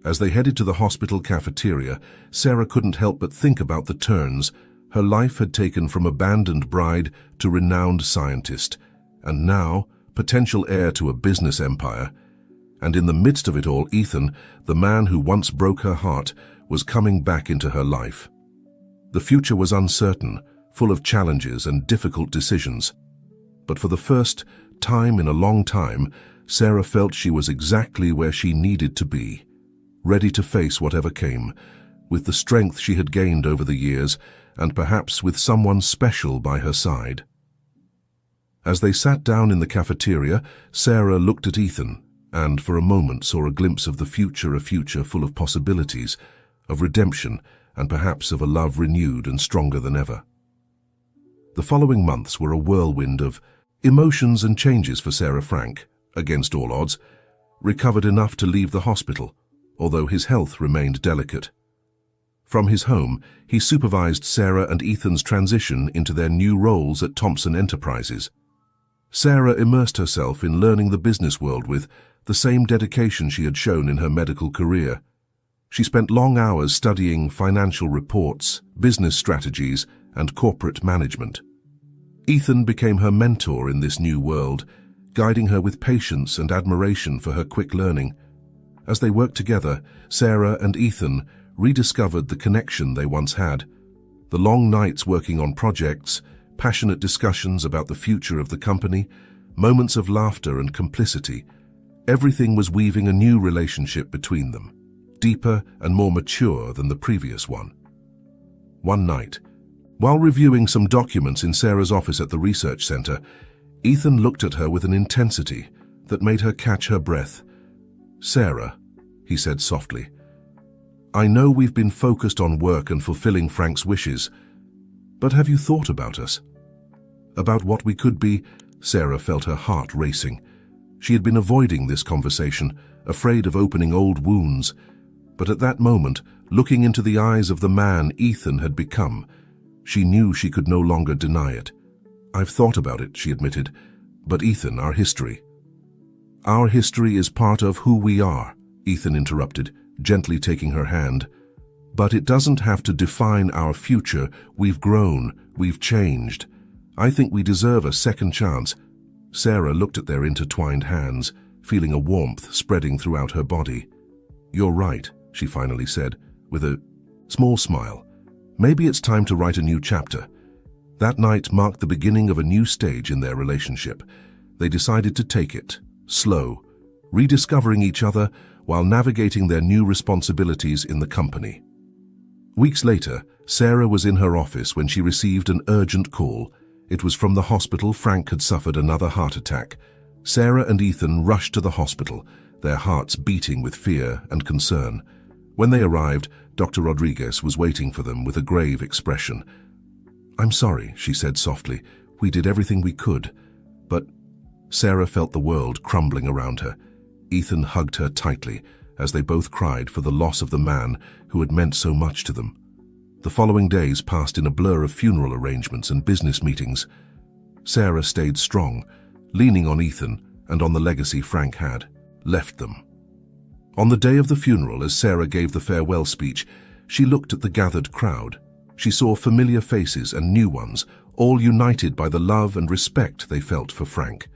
As they headed to the hospital cafeteria, Sarah couldn't help but think about the turns her life had taken from abandoned bride to renowned scientist, and now potential heir to a business empire. And in the midst of it all, Ethan, the man who once broke her heart, was coming back into her life. The future was uncertain, full of challenges and difficult decisions. But for the first time in a long time, Sarah felt she was exactly where she needed to be, ready to face whatever came, with the strength she had gained over the years, and perhaps with someone special by her side. As they sat down in the cafeteria, Sarah looked at Ethan, and for a moment saw a glimpse of the future, a future full of possibilities, of redemption, and perhaps of a love renewed and stronger than ever. The following months were a whirlwind of emotions and changes for Sarah. Frank, against all odds, recovered enough to leave the hospital, although his health remained delicate. From his home, he supervised Sarah and Ethan's transition into their new roles at Thompson Enterprises. Sarah immersed herself in learning the business world with the same dedication she had shown in her medical career. She spent long hours studying financial reports, business strategies, and corporate management. Ethan became her mentor in this new world, guiding her with patience and admiration for her quick learning. As they worked together, Sarah and Ethan rediscovered the connection they once had. The long nights working on projects, passionate discussions about the future of the company, moments of laughter and complicity, everything was weaving a new relationship between them, deeper and more mature than the previous one. One night, while reviewing some documents in Sarah's office at the research center, Ethan looked at her with an intensity that made her catch her breath. Sarah, he said softly, I know we've been focused on work and fulfilling Frank's wishes, but have you thought about us? About what we could be, Sarah felt her heart racing. She had been avoiding this conversation, afraid of opening old wounds. But at that moment, looking into the eyes of the man Ethan had become, she knew she could no longer deny it. "I've thought about it," she admitted. "But Ethan, our history—" "Our history is part of who we are," Ethan interrupted, gently taking her hand. "But it doesn't have to define our future. We've grown, we've changed. I think we deserve a second chance." Sarah looked at their intertwined hands, feeling a warmth spreading throughout her body. "You're right," she finally said, with a small smile. "Maybe it's time to write a new chapter." That night marked the beginning of a new stage in their relationship. They decided to take it, slow, rediscovering each other while navigating their new responsibilities in the company. Weeks later, Sarah was in her office when she received an urgent call. It was from the hospital. Frank had suffered another heart attack. Sarah and Ethan rushed to the hospital, their hearts beating with fear and concern. When they arrived, Dr. Rodriguez was waiting for them with a grave expression. "I'm sorry," she said softly. "We did everything we could." But Sarah felt the world crumbling around her. Ethan hugged her tightly as they both cried for the loss of the man who had meant so much to them. The following days passed in a blur of funeral arrangements and business meetings. Sarah stayed strong, leaning on Ethan and on the legacy Frank had left them. On the day of the funeral, as Sarah gave the farewell speech, she looked at the gathered crowd. She saw familiar faces and new ones, all united by the love and respect they felt for Frank.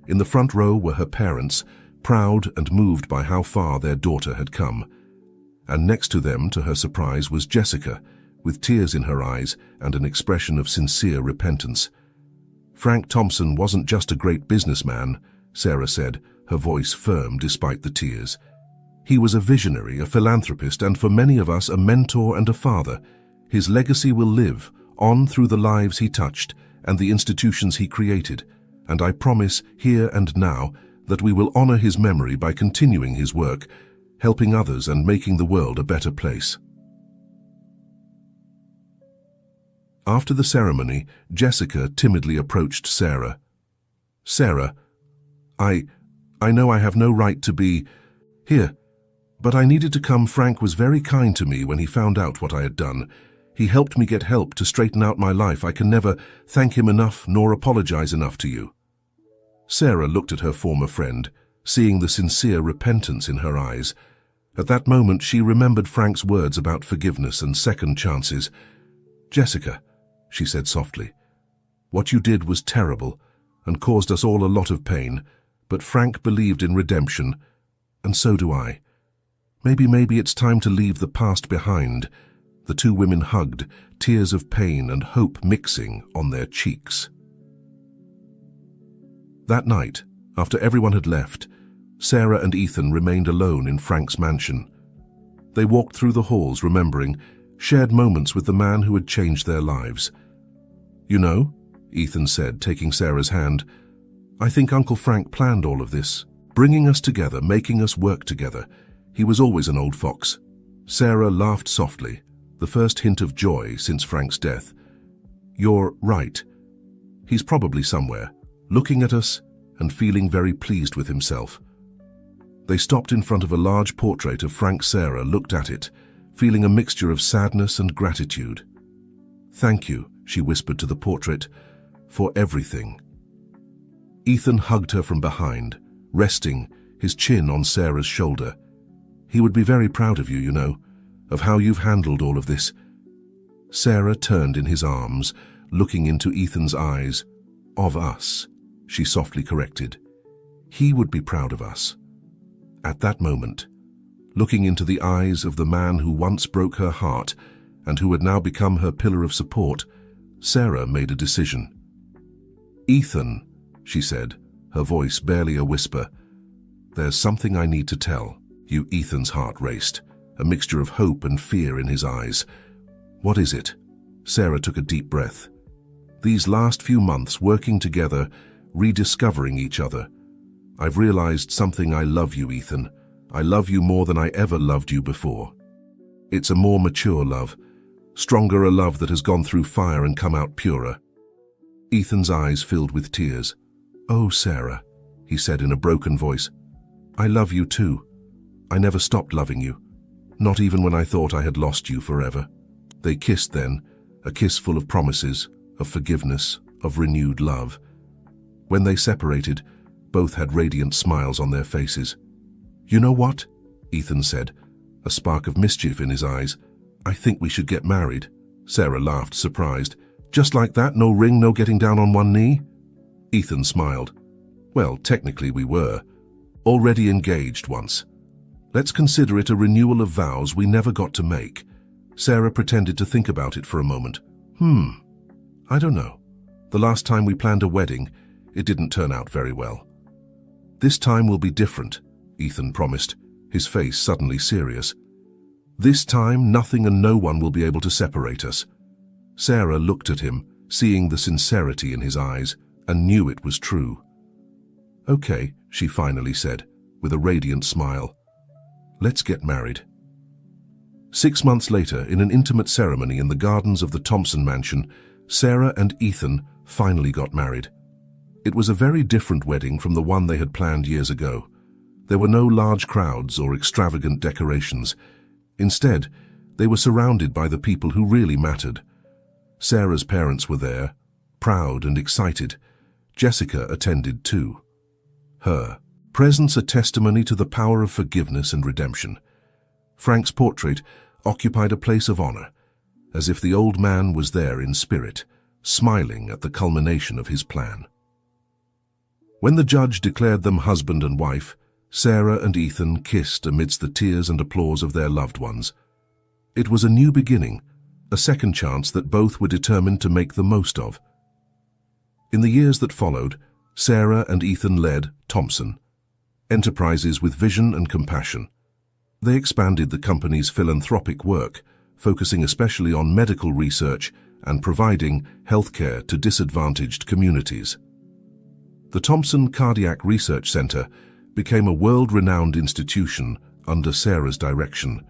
In the front row were her parents, proud and moved by how far their daughter had come. And next to them, to her surprise, was Jessica, with tears in her eyes and an expression of sincere repentance. "Frank Thompson wasn't just a great businessman," Sarah said, her voice firm despite the tears. "He was a visionary, a philanthropist, and for many of us a mentor and a father. His legacy will live on through the lives he touched and the institutions he created, and I promise here and now that we will honor his memory by continuing his work, helping others and making the world a better place." After the ceremony, Jessica timidly approached Sarah. "Sarah, I know I have no right to be here, but I needed to come. Frank was very kind to me when he found out what I had done. He helped me get help to straighten out my life. I can never thank him enough nor apologize enough to you." Sarah looked at her former friend, seeing the sincere repentance in her eyes. At that moment, she remembered Frank's words about forgiveness and second chances. "Jessica," she said softly, "what you did was terrible and caused us all a lot of pain, but Frank believed in redemption, and so do I. Maybe it's time to leave the past behind." The two women hugged, tears of pain and hope mixing on their cheeks. That night, after everyone had left, Sarah and Ethan remained alone in Frank's mansion. They walked through the halls, remembering, shared moments with the man who had changed their lives. "You know," Ethan said, taking Sarah's hand, "I think Uncle Frank planned all of this, bringing us together, making us work together. He was always an old fox." Sarah laughed softly, the first hint of joy since Frank's death. "You're right. He's probably somewhere, looking at us and feeling very pleased with himself." They stopped in front of a large portrait of Frank. Sarah looked at it, feeling a mixture of sadness and gratitude. "Thank you," she whispered to the portrait, "for everything." Ethan hugged her from behind, resting, his chin on Sarah's shoulder. "He would be very proud of you, you know, of how you've handled all of this." Sarah turned in his arms, looking into Ethan's eyes. "Of us," she softly corrected. "He would be proud of us." At that moment, looking into the eyes of the man who once broke her heart and who had now become her pillar of support, Sarah made a decision. "Ethan," she said, her voice barely a whisper, "there's something I need to tell you." Ethan's heart raced, a mixture of hope and fear in his eyes. "What is it?" Sarah took a deep breath. "These last few months working together, rediscovering each other, I've realized something. I love you, Ethan. I love you more than I ever loved you before. It's a more mature love, stronger, a love that has gone through fire and come out purer." Ethan's eyes filled with tears. "Oh, Sarah," he said in a broken voice. "I love you too. I never stopped loving you, not even when I thought I had lost you forever." They kissed then, a kiss full of promises, of forgiveness, of renewed love. When they separated, both had radiant smiles on their faces. "You know what?" Ethan said, a spark of mischief in his eyes. "I think we should get married." Sarah laughed, surprised. "Just like that? No ring, no getting down on one knee?" Ethan smiled. "Well, technically we were. Already engaged once. Let's consider it a renewal of vows we never got to make." Sarah pretended to think about it for a moment. I don't know. The last time we planned a wedding, it didn't turn out very well." "This time will be different," Ethan promised, his face suddenly serious. "This time, nothing and no one will be able to separate us." Sarah looked at him, seeing the sincerity in his eyes, and knew it was true. "Okay," she finally said, with a radiant smile. "Let's get married." 6 months later, in an intimate ceremony in the gardens of the Thompson mansion, Sarah and Ethan finally got married. It was a very different wedding from the one they had planned years ago. There were no large crowds or extravagant decorations. Instead, they were surrounded by the people who really mattered. Sarah's parents were there, proud and excited. Jessica attended too. Her presence a testimony to the power of forgiveness and redemption. Frank's portrait occupied a place of honor, as if the old man was there in spirit, smiling at the culmination of his plan. When the judge declared them husband and wife, Sarah and Ethan kissed amidst the tears and applause of their loved ones. It was a new beginning, a second chance that both were determined to make the most of. In the years that followed, Sarah and Ethan led Thompson, enterprises with vision and compassion. They expanded the company's philanthropic work, focusing especially on medical research and providing healthcare to disadvantaged communities. The Thompson Cardiac Research Center became a world-renowned institution under Sarah's direction.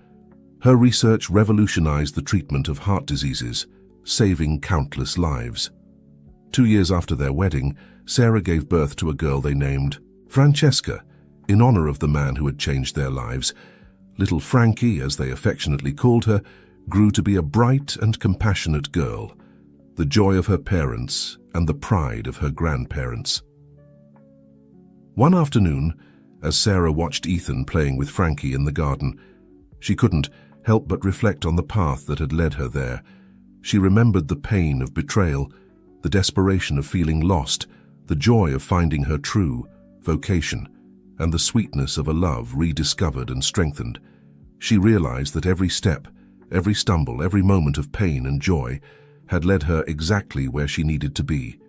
Her research revolutionized the treatment of heart diseases, saving countless lives. 2 years after their wedding, Sarah gave birth to a girl they named Francesca, in honor of the man who had changed their lives. Little Frankie, as they affectionately called her, grew to be a bright and compassionate girl, the joy of her parents and the pride of her grandparents. One afternoon, as Sarah watched Ethan playing with Frankie in the garden, she couldn't help but reflect on the path that had led her there. She remembered the pain of betrayal, the desperation of feeling lost, the joy of finding her true vocation, and the sweetness of a love rediscovered and strengthened. She realized that every step, every stumble, every moment of pain and joy had led her exactly where she needed to be.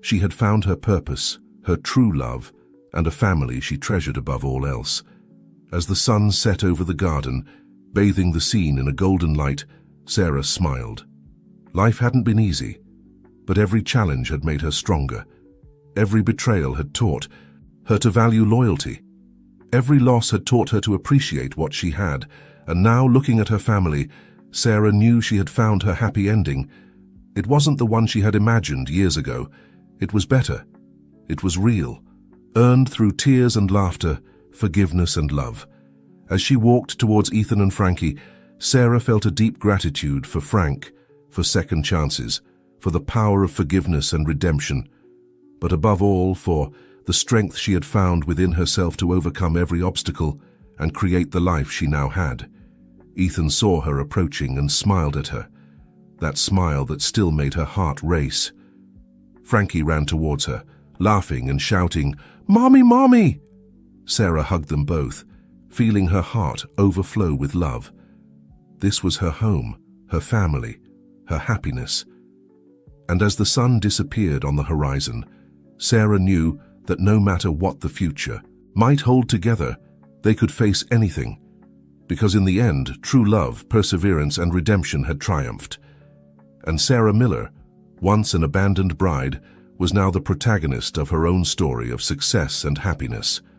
She had found her purpose, her true love, and a family she treasured above all else. As the sun set over the garden, bathing the scene in a golden light, Sarah smiled. Life hadn't been easy, but every challenge had made her stronger. Every betrayal had taught her to value loyalty. Every loss had taught her to appreciate what she had, and now, looking at her family, Sarah knew she had found her happy ending. It wasn't the one she had imagined years ago. It was better. It was real, earned through tears and laughter, forgiveness and love. As she walked towards Ethan and Frankie, Sarah felt a deep gratitude for Frank, for second chances, for the power of forgiveness and redemption, but above all for the strength she had found within herself to overcome every obstacle and create the life she now had. Ethan saw her approaching and smiled at her, that smile that still made her heart race. Frankie ran towards her, laughing and shouting, "Mommy, Mommy!" Sarah hugged them both, feeling her heart overflow with love. This was her home, her family, her happiness. And as the sun disappeared on the horizon, Sarah knew that no matter what the future might hold together, they could face anything, because in the end, true love, perseverance, and redemption had triumphed. And Sarah Miller, once an abandoned bride, was now the protagonist of her own story of success and happiness.